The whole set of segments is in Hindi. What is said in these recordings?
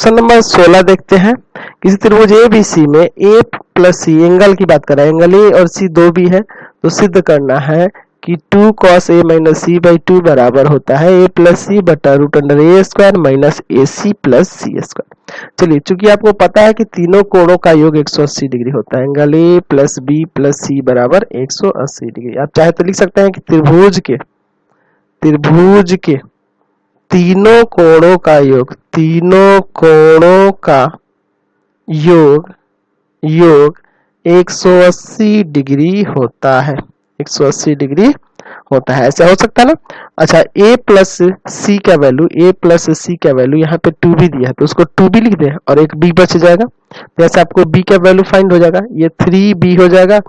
क्वेश्चन नंबर 16 देखते हैं। किसी त्रिभुज ABC में A प्लस सी, एंगल की बात कर रहे हैं, एंगल A और C दो भी है, तो सिद्ध करना है कि 2 cos A minus C by 2 बराबर होता है A प्लस सी बटा root under A square minus AC plus C square. चलिए, चूंकि आपको पता है कि तीनों कोणों का योग 180 डिग्री होता है, angle A plus B plus C बराबर 180 डिग्री। आप चाहे तो लिख सकते हैं कि त्रिभुज के तीनों कोणों का योग, तीनों कोणों का योग 180 डिग्री होता है, 180 डिग्री होता है। ऐसा हो सकता है ना। अच्छा, A प्लस सी का वैल्यू, A प्लस सी का वैल्यू यहाँ पे 2 भी दिया है, तो उसको 2 भी लिख दें और एक B बच जाएगा। जैसे आपको B का वैल्यू फाइंड हो जाएगा, ये 3B हो जाएगा,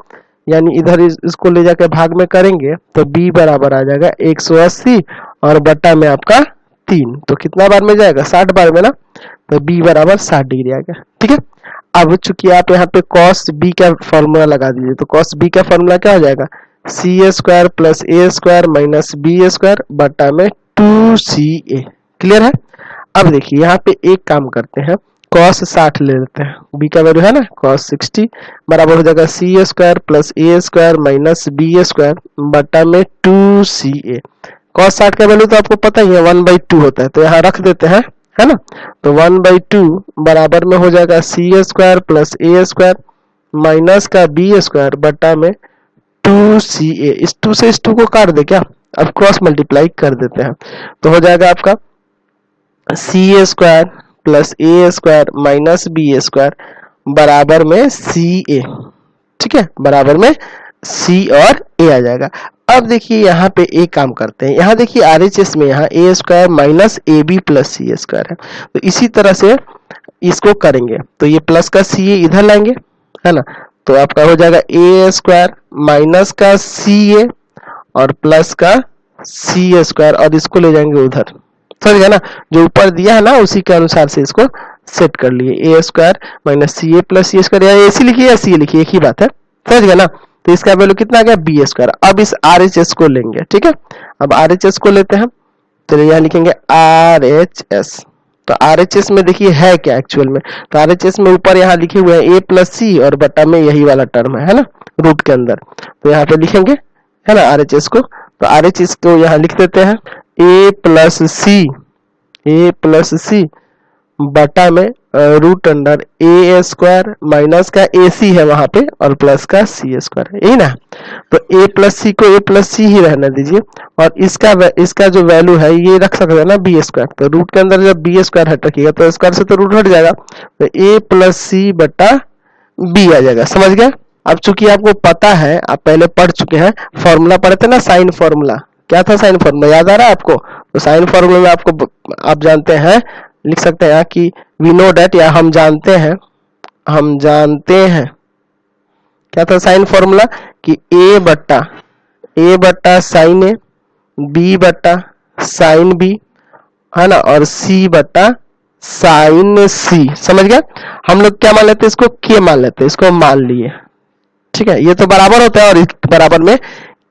यानी इधर इसको ले जाकर भाग में करेंगे तो B बराबर आ जाएगा 180 और बटा में आपका 3, तो कितना बार में जाएगा, 60 बार में ना, तो B बराबर 60 डिग्री आ गया। ठीक है, अब चूंकि आप यहाँ पे cos B का फॉर्मूला लगा दीजिए, तो cos B का फॉर्मूला क्या हो जाएगा, सी स्क्वायर प्लस ए स्क्वायर माइनस बी स्क्वायर बटा में 2CA। क्लियर है। अब देखिए यहाँ पे एक काम करते हैं, cos 60 ले लेते हैं, B का वैल्यू है ना cos 60 बराबर हो जाएगा सी स्क्वायर प्लस ए स्क्वायर माइनस बी स्क्वायर बटा में 2CA। cos 60 का वैल्यू तो आपको पता ही है 1/2 होता है, तो यहाँ रख देते हैं, है ना। तो 1/2 बराबर में हो जाएगा सी स्क्वायर प्लस ए स्क्वायर माइनस का बी स्क्वायर बटा में 2CA। इस 2 से इस 2 को काट दे क्या, अब क्रॉस मल्टीप्लाई कर देते हैं, तो हो जाएगा आपका सी स्क्वायर प्लस ए स्क्वायर माइनस बी स्क्वायर बराबर में CA। ठीक है, बराबर में C और A आ जाएगा। अब देखिए यहाँ पे एक काम करते हैं, यहाँ देखिए RHS में यहाँ A square minus AB plus CA square है, तो इसी तरह से इसको करेंगे, तो ये प्लस का CA इधर लाएंगे, है ना, तो आपका हो जाएगा A स्क्वायर माइनस का CA और प्लस का C स्क्वायर, और इसको ले जाएंगे उधर, समझ गया ना, जो ऊपर दिया है ना उसी के अनुसार से इसको सेट कर लिए, A square minus CA plus C square, या AC लिखिए या CA लिखिए, एक ही बात है, समझ गया ना। तो इसका वैल्यू कितना आ गया, B स्क्वायर। अब इस RHS को लेंगे, ठीक है, अब RHS को लेते हैं, चलिए यहाँ लिखेंगे RHS। तो RHS में देखिए है क्या एक्चुअल में, तो RHS में ऊपर यहाँ लिखे हुए हैं A प्लस सी और बटा में यही वाला टर्म है ना, रूट के अंदर, तो यहाँ पे लिखेंगे, है ना, RHS को, तो RHS को यहाँ लिख देते हैं A प्लस सी बटा में root under A square minus का AC है वहां पे और प्लस का C स्क्वायर, यही ना। तो A प्लस सी को A प्लस सी ही रहने दीजिए, और इसका जो वैल्यू है ये रख सकते हैं ना B स्क्वायर, तो रूट के अंदर जब B स्क्वायर हट रखिएगा तो स्क्वायर से तो रूट हट जाएगा, तो A प्लस सी बटा B आ जाएगा, समझ गए। अब चूंकि आपको पता है, आप पहले पढ़ चुके हैं, फॉर्मूला पढ़े थे ना, साइन फॉर्मूला, क्या था साइन फॉर्मूला, याद आ रहा है आपको, तो साइन फॉर्मूला में आपको, आप जानते हैं, लिख सकते हैं कि वी नो डेट, या हम जानते हैं क्या था साइन फॉर्मूला, कि A बटा साइन A, B बटा साइन B, है ना, और C बटा साइन C। समझ गया। हम लोग क्या मान लेते हैं, इसको K मान लेते हैं, इसको मान लिए, ठीक है, ये तो बराबर होता है और इस बराबर में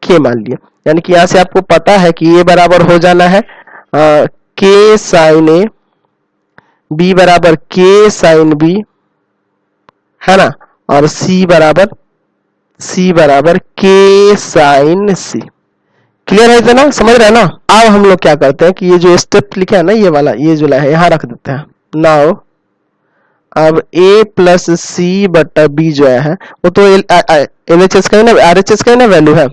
K मान लिए, यानी कि यहाँ से आपको पता है कि ये बराबर हो जाना है K साइन A, B बराबर K साइन B, है ना, और C बराबर K साइन C। क्लियर है इतना, समझ रहे हैं ना। अब हम लोग क्या करते हैं कि ये जो स्टेप लिखा है ना, ये वाला, ये जो है यहाँ रख देते हैं। नाउ अब A प्लस C बटा B जो है वो तो LHS का ही ना, RHS का ही ना वैल्यू है,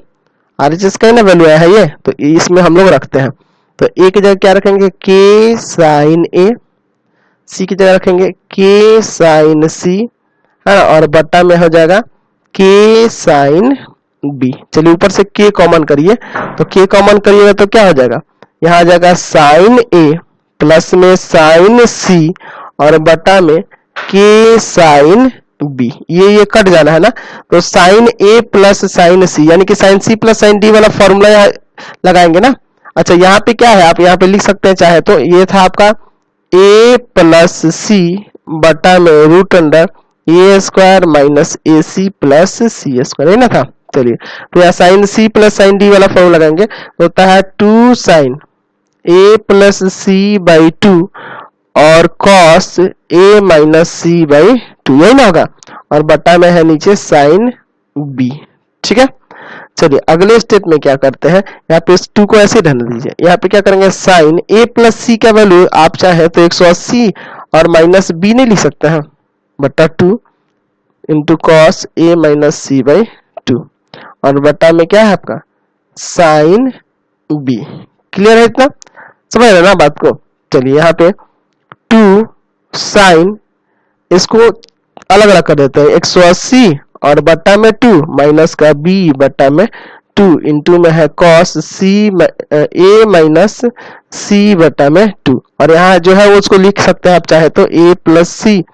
RHS का ही ना वैल्यू है ये, तो इसमें हम लोग रखते हैं, तो A की जगह क्या रखेंगे, K साइन A, C की जगह रखेंगे K साइन C, है ना, और बटा में हो जाएगा K साइन B। चलिए ऊपर से K कॉमन करिए, तो K कॉमन करिएगा तो क्या हो जाएगा, यहाँ आ जाएगा साइन A प्लस में साइन C और बटा में K साइन B, ये कट जाना है ना, तो sine A plus sine C, यानी कि sine C plus sine D वाला फॉर्मूला यहाँ लगाएंगे ना। अच्छा, यहाँ पे क्या है, आप यहाँ पे लिख सकते हैं चाहे तो, ये था आपका A प्लस C बटा में root under A square minus AC plus C square, है ना था। चलिए, तो यहाँ sine C plus sine D वाला फॉर्मूला लगाएंगे, तो होता है 2 sine A plus C by 2 और cos a minus C by 2, यही ना होगा, और बटा में है नीचे साइन b। ठीक है, चलिए अगले स्टेप में क्या करते हैं, यहाँ पे इस 2 को ऐसे रहने दीजिए, यहाँ पे क्या करेंगे, साइन a प्लस सी का वैल्यू आप चाहे तो 180 और माइनस b नहीं लिख सकते हैं, बटा 2 into cos a minus C by 2, और बटा में क्या है आपका साइन b। क्लियर है इतना, समझ रहे ना बात को। चलिए यहाँ पे 2 साइन, इसको अलग अलग कर देते हैं, 180 और बटा में 2 माइनस का b बटा में 2 इंटू में है cos c a minus c बटा में 2, और यहाँ जो है वो उसको लिख सकते हैं आप चाहे तो a प्लस सी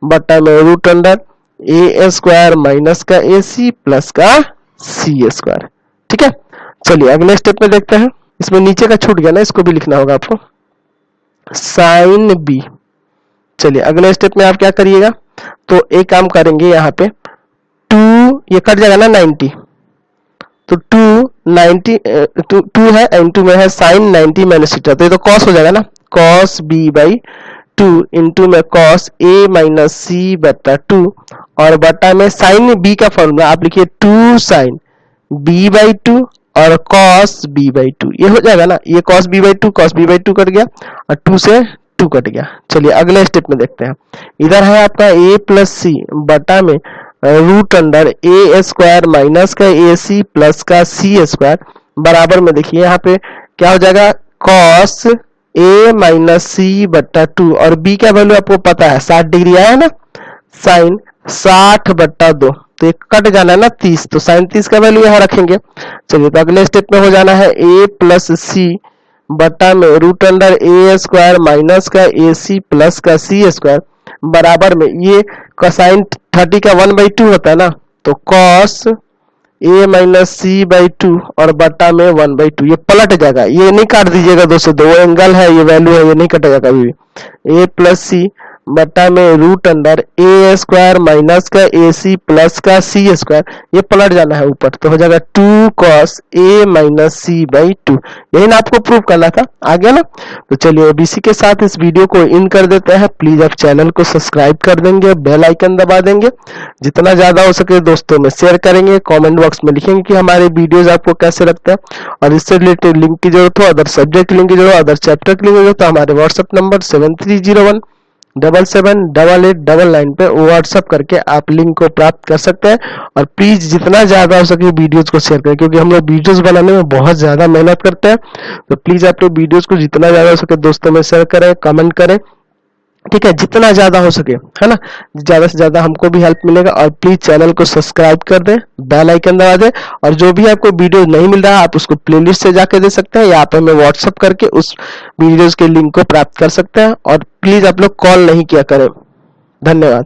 बटा में root under a square minus का ए सी प्लस का सी स्क्वायर। ठीक है, चलिए अगले स्टेप में देखते हैं, इसमें नीचे का छूट गया ना, इसको भी लिखना होगा आपको, साइन b। चलिए अगले स्टेप में आप क्या करिएगा, तो एक काम करेंगे, यहाँ पे 2 ये कट जाएगा ना 90, तो 2 है इंटू में है साइन 90 माइनस थीटा, तो ये तो कॉस हो जाएगा ना, कॉस b बाई 2 इंटू में कॉस a माइनस सी बटा 2, और बटा में साइन b का फॉर्मूला आप लिखिए 2 साइन b बाई 2 और कॉस b बाई 2, ये हो जाएगा ना, ये cos b by 2 cos b by 2 cut गया और 2 से 2 कट गया। चलिए अगले स्टेप में देखते हैं, इधर है आपका a प्लस सी बटा में रूट अंडर ए स्क्वायर माइनस का ए सी प्लस का सी स्क्वायर, बराबर में देखिए यहाँ पे क्या हो जाएगा, कॉस a माइनस सी बटा 2, और b का वैल्यू आपको पता है 60 डिग्री आया है ना, साइन 60 बटा 2, तो एक कट जाना है ना 30, तो साइन 30 का वैल्यू यहाँ रखेंगे। चलिए तो अगले स्टेप में हो जाना है a प्लस सी बटा में रूट अंडर ए स्क्वायर माइनस का ए सी प्लस का सी स्क्वायर, बराबर में ये कोसाइन 30 का 1/2 होता है ना, तो cos a minus C by 2 और बटा में 1/2, ये पलट जाएगा, ये नहीं काट दीजिएगा 2 से 2, एंगल है, ये वैल्यू है, ये नहीं कटेगा कभी भी। a प्लस सी बटा में रूट अंडर ए स्क्वायर माइनस का ए सी प्लस का सी स्क्वायर, ये पलट जाना है ऊपर, तो हो जाएगा 2 cos a minus C by 2, यही ना आपको प्रूव करना था, आ गया ना। तो चलिए अब इसी के साथ इस वीडियो को इन कर देते हैं, प्लीज आप चैनल को सब्सक्राइब कर देंगे, बेल आइकन दबा देंगे, जितना ज्यादा हो सके दोस्तों में शेयर करेंगे, कमेंट बॉक्स में लिखेंगे कि हमारे वीडियोस आपको कैसे लगते हैं, और इससे रिलेटेड लिंक की जरूरत हो, अदर सब्जेक्ट लिंक की जरूरत, अदर चैप्टर की लिंक की जरूरत, तो हमारे व्हाट्सएप नंबर 7301778899 पे व्हाट्सएप करके आप लिंक को प्राप्त कर सकते हैं। और प्लीज जितना ज्यादा हो सके वीडियोस को शेयर करें, क्योंकि हम लोग वीडियोस बनाने में बहुत ज्यादा मेहनत करते हैं, तो प्लीज आप लोग वीडियोस को जितना ज्यादा हो सके दोस्तों में शेयर करें, कमेंट करें, ठीक है, जितना ज्यादा हो सके, है ना, ज्यादा से ज्यादा हमको भी हेल्प मिलेगा। और प्लीज चैनल को सब्सक्राइब कर दें, बेल आइकन दबा दें, और जो भी आपको वीडियो नहीं मिल रहा आप उसको प्लेलिस्ट से जाके दे सकते हैं, या आप हमें व्हाट्सएप करके उस वीडियोस के लिंक को प्राप्त कर सकते हैं। और प्लीज आप लोग कॉल नहीं किया करें, धन्यवाद।